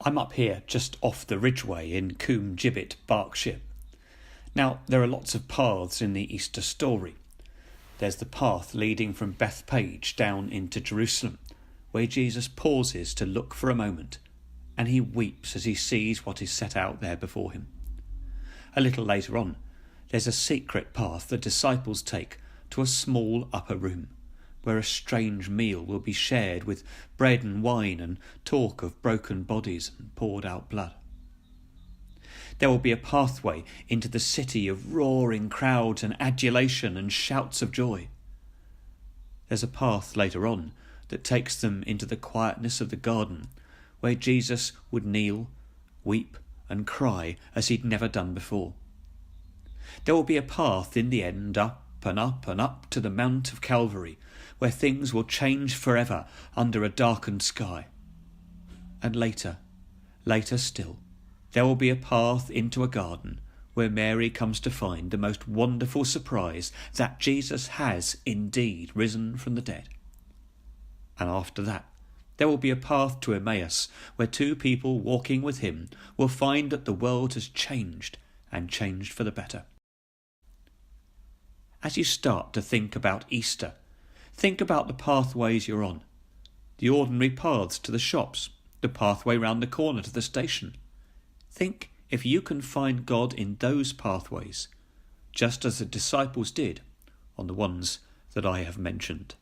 I'm up here just off the Ridgeway in Coombe Gibbet, Berkshire. Now, there are lots of paths in the Easter story. There's the path leading from Bethpage down into Jerusalem, where Jesus pauses to look for a moment, and he weeps as he sees what is set out there before him. A little later on, there's a secret path the disciples take to a small upper room, where a strange meal will be shared with bread and wine and talk of broken bodies and poured out blood. There will be a pathway into the city of roaring crowds and adulation and shouts of joy. There's a path later on that takes them into the quietness of the garden, where Jesus would kneel, weep and cry as he'd never done before. There will be a path in the end up and up and up to the Mount of Calvary, where things will change forever under a darkened sky. And later still, there will be a path into a garden where Mary comes to find the most wonderful surprise that Jesus has indeed risen from the dead. And after that, there will be a path to Emmaus where two people walking with him will find that the world has changed and changed for the better. As you start to think about Easter, think about the pathways you're on. The ordinary paths to the shops, the pathway round the corner to the station. Think if you can find God in those pathways, just as the disciples did on the ones that I have mentioned.